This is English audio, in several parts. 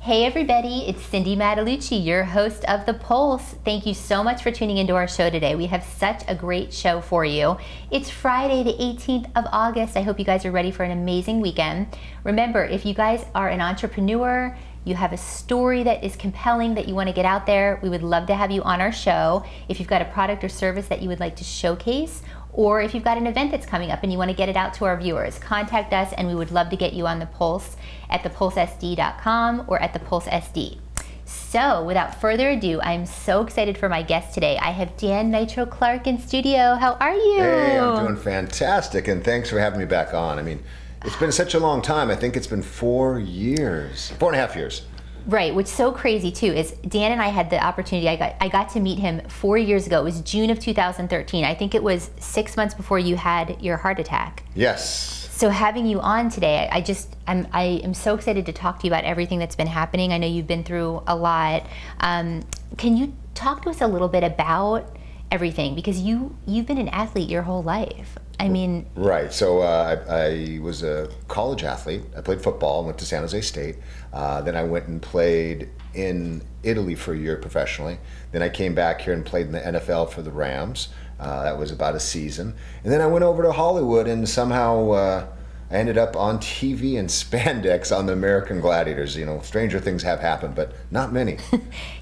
Hey everybody, it's Cindy Mattalucci, your host of The Pulse. Thank you so much for tuning into our show today. We have such a great show for you. It's Friday the 18th of August. I hope you guys are ready for an amazing weekend. Remember, if you guys are an entrepreneur, you have a story that is compelling that you want to get out there, we would love to have you on our show. If you've got a product or service that you would like to showcase, or if you've got an event that's coming up and you want to get it out to our viewers, contact us and we would love to get you on The Pulse at thepulsesd.com or at thepulsesd. So without further ado, I'm so excited for my guest today. I have Dan Nitro Clark in studio. How are you? Hey, I'm doing fantastic, and thanks for having me back on. I mean, it's been such a long time. I think it's been 4 years, 4.5 years. Right, what's so crazy too is Dan and I had the opportunity, I got to meet him 4 years ago. It was June of 2013. I think it was 6 months before you had your heart attack. Yes. So having you on today, I am so excited to talk to you about everything that's been happening. I know you've been through a lot. Can you talk to us a little bit about everything? Because you've been an athlete your whole life. I mean... Right, so I was a college athlete. I played football, went to San Jose State. Then I went and played in Italy for a year professionally. Then I came back here and played in the NFL for the Rams. That was about a season. And then I went over to Hollywood and somehow I ended up on TV in spandex on the American Gladiators. You know, stranger things have happened, but not many.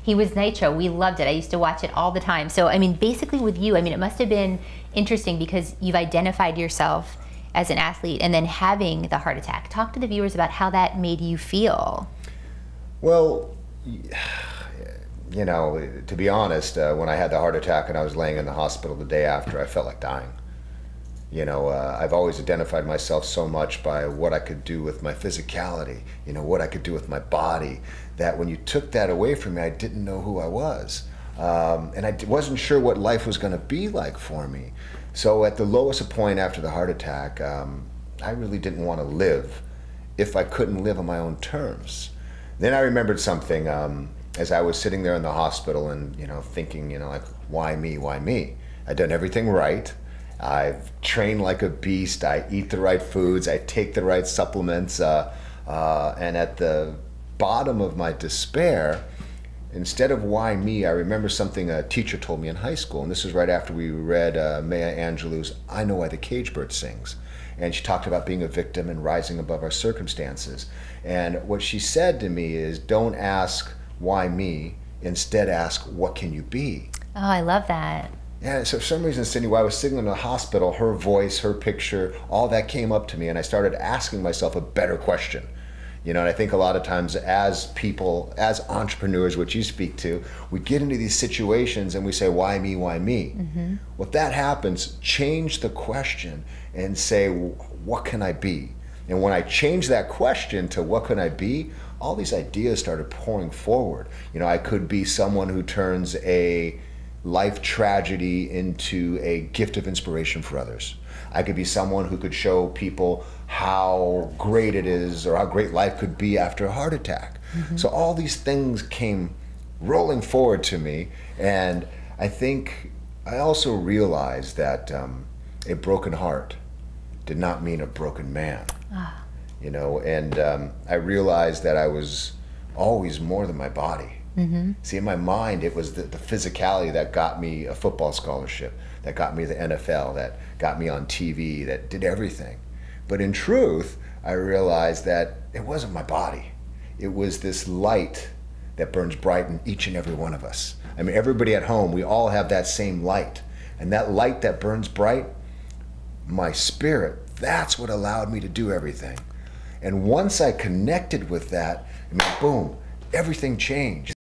He was Nitro. We loved it. I used to watch it all the time. So, I mean, basically with you, I mean, it must have been interesting because you've identified yourself as an athlete and then having the heart attack. Talk to the viewers about how that made you feel. Well, you know, to be honest, when I had the heart attack and I was laying in the hospital the day after, I felt like dying. You know, I've always identified myself so much by what I could do with my physicality, you know, what I could do with my body, that when you took that away from me, I didn't know who I was. And I wasn't sure what life was going to be like for me. So at the lowest point after the heart attack, I really didn't want to live if I couldn't live on my own terms. Then I remembered something as I was sitting there in the hospital and, you know, thinking, you know, like, why me, why me? I'd done everything right. I've trained like a beast. I eat the right foods. I take the right supplements. And at the bottom of my despair, instead of why me, I remember something a teacher told me in high school, and this was right after we read Maya Angelou's I Know Why the Cage Bird Sings. And she talked about being a victim and rising above our circumstances. And what she said to me is, don't ask why me, instead ask what can you be? Oh, I love that. Yeah, so for some reason, Cindy, while I was sitting in the hospital, her voice, her picture, all that came up to me, and I started asking myself a better question. You know, and I think a lot of times as people, as entrepreneurs, which you speak to, we get into these situations and we say, why me, why me? Mm-hmm. Well, if that happens, change the question and say, what can I be? And when I changed that question to what can I be, all these ideas started pouring forward. You know, I could be someone who turns a life tragedy into a gift of inspiration for others. I could be someone who could show people how great it is or how great life could be after a heart attack. Mm-hmm. So all these things came rolling forward to me, and I think I also realized that a broken heart did not mean a broken man. Ah. You know, and I realized that I was always more than my body. Mm-hmm. See, in my mind, it was the physicality that got me a football scholarship, that got me the NFL, that got me on TV, that did everything. But in truth, I realized that it wasn't my body. It was this light that burns bright in each and every one of us. I mean, everybody at home, we all have that same light. And that light that burns bright, my spirit, that's what allowed me to do everything. And once I connected with that, I mean, boom, everything changed.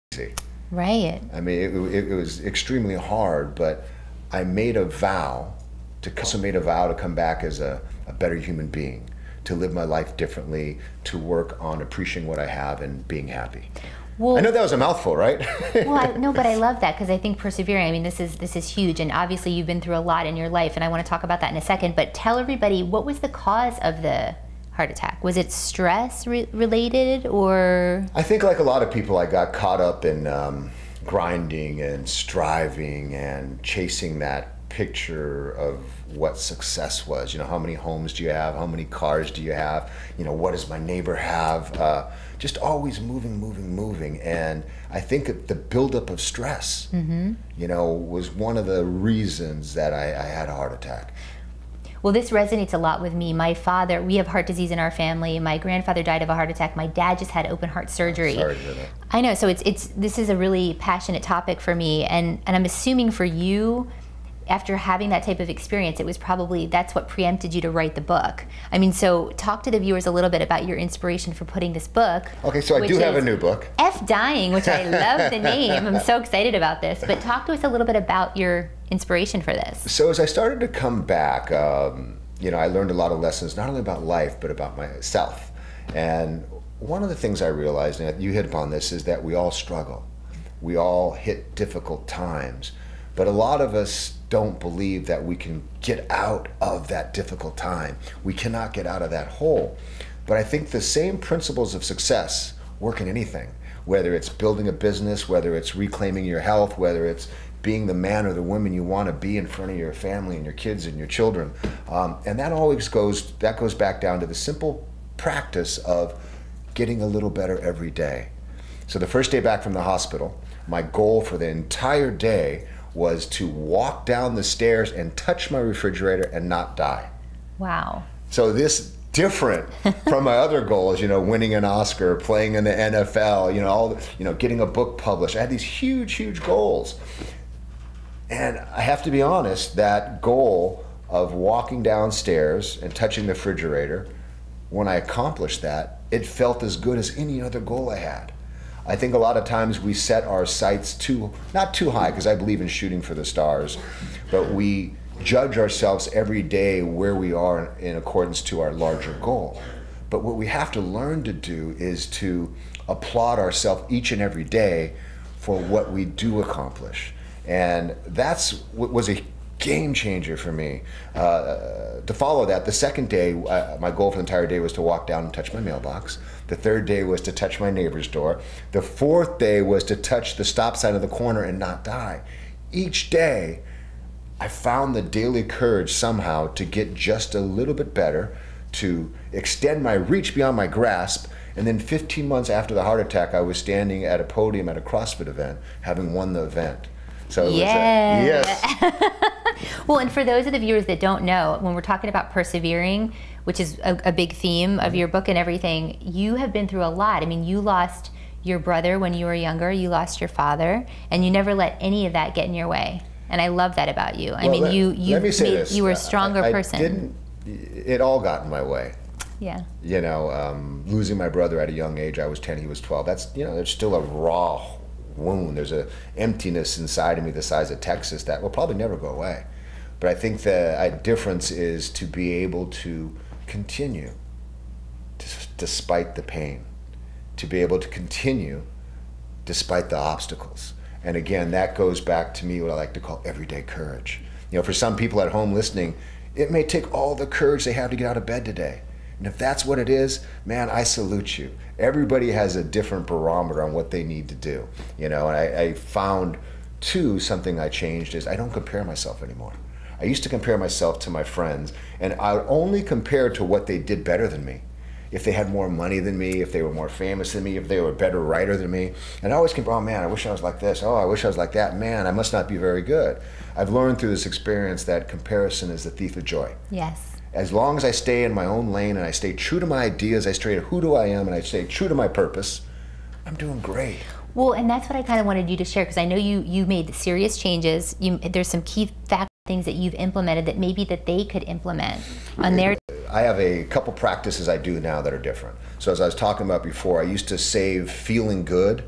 Right. I mean, it was extremely hard, but I made a vow to come back as a better human being, to live my life differently, to work on appreciating what I have and being happy. Well, I know that was a mouthful, right? Well, no, but I love that because I think persevering, I mean, this is huge, and obviously you've been through a lot in your life, and I want to talk about that in a second, but tell everybody, what was the cause of the heart attack? Was it stress related, or? I think like a lot of people, I got caught up in grinding and striving and chasing that picture of what success was. You know, how many homes do you have? How many cars do you have? You know, what does my neighbor have? Just always moving. And I think the buildup of stress, you know, was one of the reasons that I had a heart attack. Well, this resonates a lot with me. My father, we have heart disease in our family. My grandfather died of a heart attack. My dad just had open heart surgery. Sorry to hear that. I know, so this is a really passionate topic for me, and I'm assuming for you, after having that type of experience, it was probably, that's what preempted you to write the book. I mean, so talk to the viewers a little bit about your inspiration for putting this book. Okay, so I do have a new book. F Dying, which I love the name. I'm so excited about this. But talk to us a little bit about your inspiration for this. So as I started to come back, you know, I learned a lot of lessons, not only about life, but about myself. And one of the things I realized, and you hit upon this, is that we all struggle. We all hit difficult times. But a lot of us don't believe that we can get out of that difficult time. We cannot get out of that hole. But I think the same principles of success work in anything, whether it's building a business, whether it's reclaiming your health, whether it's being the man or the woman you want to be in front of your family and your kids and your children. And that always goes back down to the simple practice of getting a little better every day. So the first day back from the hospital, my goal for the entire day was to walk down the stairs and touch my refrigerator and not die. Wow. So this different from my other goals, you know, winning an Oscar, playing in the NFL, you know, getting a book published. I had these huge goals. And I have to be honest, that goal of walking downstairs and touching the refrigerator, when I accomplished that, it felt as good as any other goal I had. I think a lot of times we set our sights not too high, because I believe in shooting for the stars, but we judge ourselves every day where we are in accordance to our larger goal. But what we have to learn to do is to applaud ourselves each and every day for what we do accomplish. And that's what was a game changer for me. To follow that, the second day, my goal for the entire day was to walk down and touch my mailbox. The third day was to touch my neighbor's door. The fourth day was to touch the stop sign of the corner and not die. Each day, I found the daily courage somehow to get just a little bit better, to extend my reach beyond my grasp. And then 15 months after the heart attack, I was standing at a podium at a CrossFit event, having won the event. So it was yes. Well, and for those of the viewers that don't know, when we're talking about persevering, which is a big theme of your book and everything, you have been through a lot. I mean, you lost your brother when you were younger, you lost your father, and you never let any of that get in your way. And I love that about you. I mean, you were a stronger person. It all got in my way. Yeah. You know, losing my brother at a young age, I was 10, he was 12. That's, you know, there's still a raw wound. There's an emptiness inside of me the size of Texas that will probably never go away. But I think the difference is to be able to continue despite the pain, to be able to continue despite the obstacles. And again, that goes back to me what I like to call everyday courage. You know, for some people at home listening, it may take all the courage they have to get out of bed today. And if that's what it is, man, I salute you. Everybody has a different barometer on what they need to do. You know, and I found too, something I changed is I don't compare myself anymore. I used to compare myself to my friends, and I would only compare to what they did better than me. If they had more money than me, if they were more famous than me, if they were a better writer than me. And I always compare, oh man, I wish I was like this. Oh, I wish I was like that. Man, I must not be very good. I've learned through this experience that comparison is the thief of joy. Yes. As long as I stay in my own lane and I stay true to my ideas, I stay to who do I am, and I stay true to my purpose, I'm doing great. Well, and that's what I kind of wanted you to share, because I know you made serious changes. There's some key things that you've implemented that maybe that they could implement on their... I have a couple practices I do now that are different. So as I was talking about before, I used to save feeling good,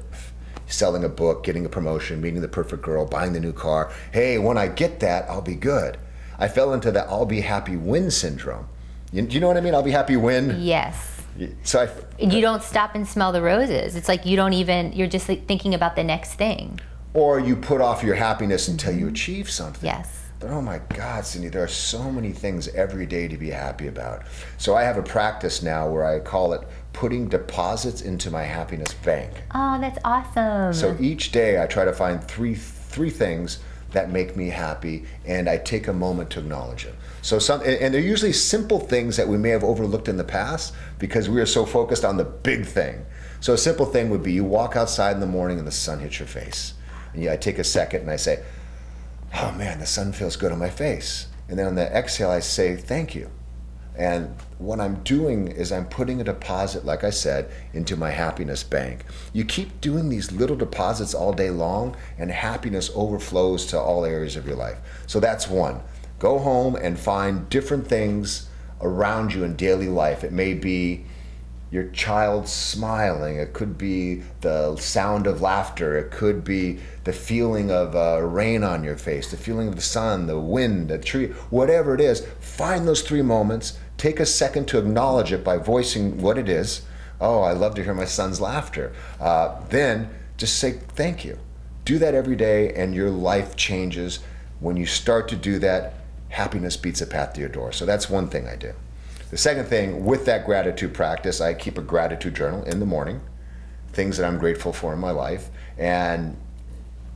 selling a book, getting a promotion, meeting the perfect girl, buying the new car. Hey, when I get that, I'll be good. I fell into the I'll be happy win syndrome. Do you know what I mean? I'll be happy win? Yes. So you don't stop and smell the roses. It's like you're just like thinking about the next thing. Or you put off your happiness until you achieve something. Yes. But oh my God, Cindy, there are so many things every day to be happy about. So I have a practice now where I call it putting deposits into my happiness bank. Oh, that's awesome. So each day I try to find three things that make me happy, and I take a moment to acknowledge it. So and they're usually simple things that we may have overlooked in the past because we are so focused on the big thing. So a simple thing would be you walk outside in the morning and the sun hits your face. And I take a second and I say, oh man, the sun feels good on my face. And then on the exhale, I say, thank you. And what I'm doing is I'm putting a deposit, like I said, into my happiness bank. You keep doing these little deposits all day long, and happiness overflows to all areas of your life. So that's one. Go home and find different things around you in daily life. It may be your child smiling. It could be the sound of laughter. It could be the feeling of rain on your face, the feeling of the sun, the wind, the tree, whatever it is. Find those 3 moments. Take a second to acknowledge it by voicing what it is. Oh, I love to hear my son's laughter. Then just say thank you. Do that every day and your life changes. When you start to do that, happiness beats a path to your door. So that's one thing I do. The second thing, with that gratitude practice, I keep a gratitude journal in the morning, things that I'm grateful for in my life. And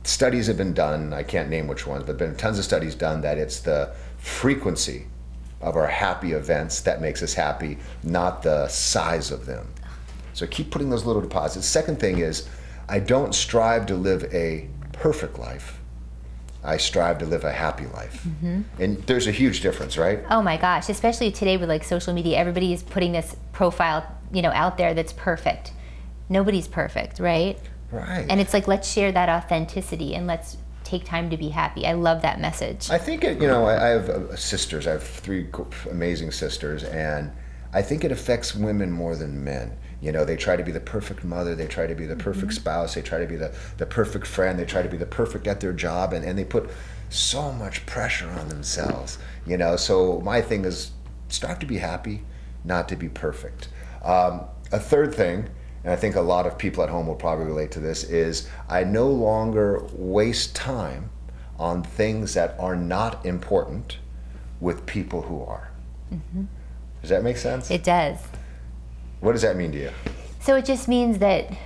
studies have been done, I can't name which ones, but there have been tons of studies done that it's the frequency of our happy events that makes us happy, not the size of them. So keep putting those little deposits. Second thing is, I don't strive to live a perfect life. I strive to live a happy life. And there's a huge difference, right? Oh my gosh, especially today with like social media, everybody is putting this profile, out there that's perfect. Nobody's perfect, right? Right. And it's like, let's share that authenticity and let's take time to be happy. I love that message. I think, I have sisters. I have 3 amazing sisters, and I think it affects women more than men. They try to be the perfect mother, they try to be the perfect spouse, they try to be the perfect friend, they try to be the perfect at their job, and they put so much pressure on themselves. So my thing is, start to be happy, not to be perfect. A third thing, and I think a lot of people at home will probably relate to this, is I no longer waste time on things that are not important with people who are. Does that make sense? It does. What does that mean to you? So it just means that I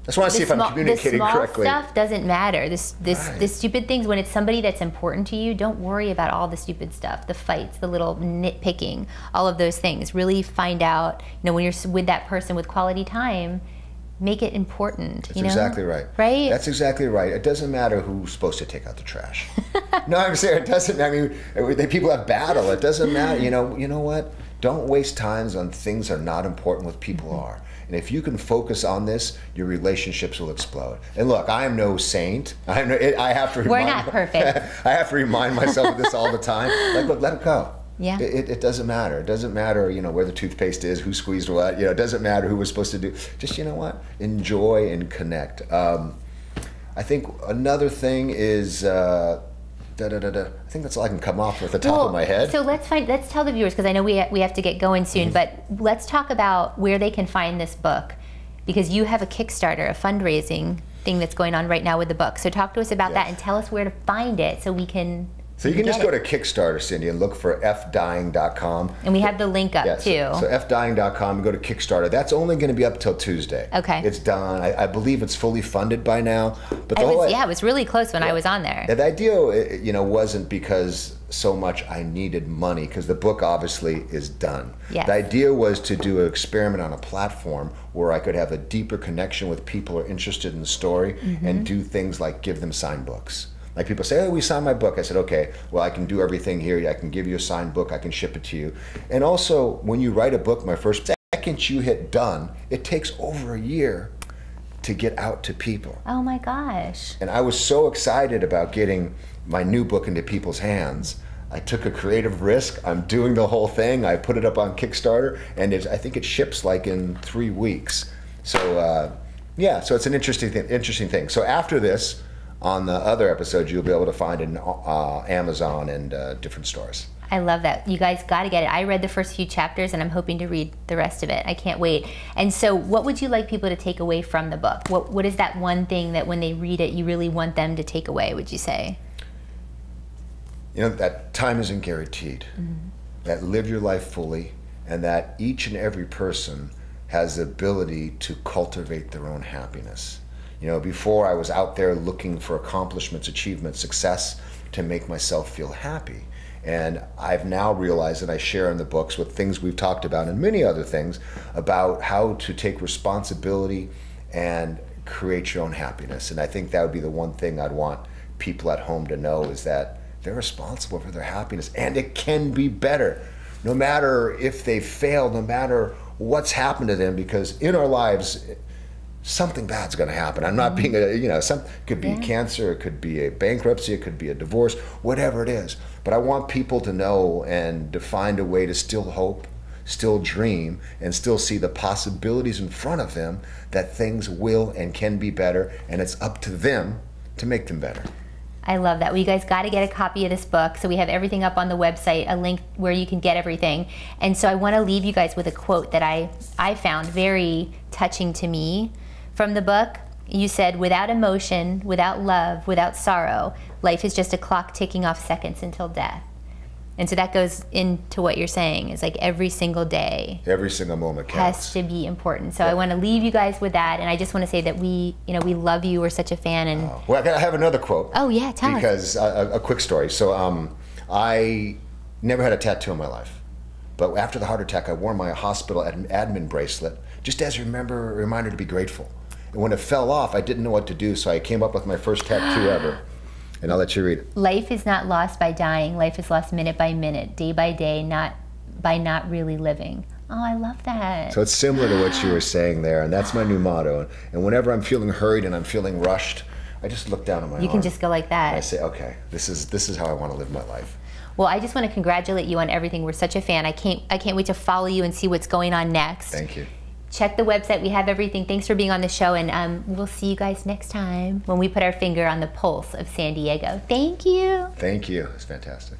just want to see if I'm communicating correctly. The small stuff doesn't matter. The stupid things, when it's somebody that's important to you, don't worry about all the stupid stuff, the fights, the little nitpicking, all of those things. Really find out, when you're with that person with quality time, make it important. That's exactly right. Right? That's exactly right. It doesn't matter who's supposed to take out the trash. No, I'm saying it doesn't. I mean, people have battle. It doesn't matter. You know what? Don't waste times on things that are not important with people who are. And if you can focus on this, your relationships will explode. And look, I am no saint. I have to remind. We're not perfect. I have to remind myself of this all the time. Like, look, let it go. Yeah. It doesn't matter. It doesn't matter, where the toothpaste is, who squeezed what. It doesn't matter who was supposed to do. Just, enjoy and connect. I think another thing is. I think that's all I can come off with the top of my head. So let's tell the viewers, because I know we have to get going soon, but let's talk about where they can find this book, because you have a Kickstarter, a fundraising thing that's going on right now with the book. So talk to us about that and tell us where to find it so we can. So you can just go to Kickstarter, Cindy, and look for fdying.com. And we have the link up too. So fdying.com, go to Kickstarter. That's only going to be up till Tuesday. Okay. It's done. I believe it's fully funded by now. But it was really close when I was on there. And the idea, wasn't because so much I needed money, because the book obviously is done. Yes. The idea was to do an experiment on a platform where I could have a deeper connection with people who are interested in the story and do things like give them signed books. Like people say, oh, we signed my book. I said, okay, well, I can do everything here. I can give you a signed book. I can ship it to you. And also, when you write a book, my first second you hit done, it takes over a year to get out to people. Oh my gosh. And I was so excited about getting my new book into people's hands. I took a creative risk. I'm doing the whole thing. I put it up on Kickstarter, and I think it ships like in 3 weeks. So so it's an interesting thing. So after this, on the other episodes, you'll be able to find it in Amazon and different stores. I love that. You guys got to get it. I read the first few chapters, and I'm hoping to read the rest of it. I can't wait. And so what would you like people to take away from the book? What is that one thing that when they read it, you really want them to take away, would you say? That time isn't guaranteed. That live your life fully, and that each and every person has the ability to cultivate their own happiness. You know, before I was out there looking for accomplishments, achievements, success to make myself feel happy. And I've now realized, that I share in the books with things we've talked about and many other things about how to take responsibility and create your own happiness. And I think that would be the one thing I'd want people at home to know, is that they're responsible for their happiness, and it can be better. No matter if they fail, no matter what's happened to them, because in our lives, something bad's going to happen. I'm not being it could be cancer, it could be a bankruptcy, it could be a divorce, whatever it is. But I want people to know and to find a way to still hope, still dream, and still see the possibilities in front of them, that things will and can be better, and it's up to them to make them better. I love that. Well, you guys got to get a copy of this book. So we have everything up on the website, a link where you can get everything. And so I want to leave you guys with a quote that I found very touching to me from the book. You said, "Without emotion, without love, without sorrow, life is just a clock ticking off seconds until death." And so that goes into what you're saying. It's like every single day, every single moment counts. Has to be important. So I want to leave you guys with that. And I just want to say that we love you. We're such a fan. And well, I have another quote. Oh yeah, tell us. Because a quick story. So I never had a tattoo in my life, but after the heart attack, I wore my hospital admin bracelet just as a reminder to be grateful. And when it fell off, I didn't know what to do, so I came up with my first tattoo ever. And I'll let you read it. Life is not lost by dying. Life is lost minute by minute, day by day, not by not really living. Oh, I love that. So it's similar to what you were saying there, and that's my new motto. And whenever I'm feeling hurried and I'm feeling rushed, I just look down at my arm. You can just go like that. And I say, okay, this is how I want to live my life. Well, I just want to congratulate you on everything. We're such a fan. I can't wait to follow you and see what's going on next. Thank you. Check the website. We have everything. Thanks for being on the show, and we'll see you guys next time when we put our finger on the pulse of San Diego. Thank you. Thank you. It's fantastic.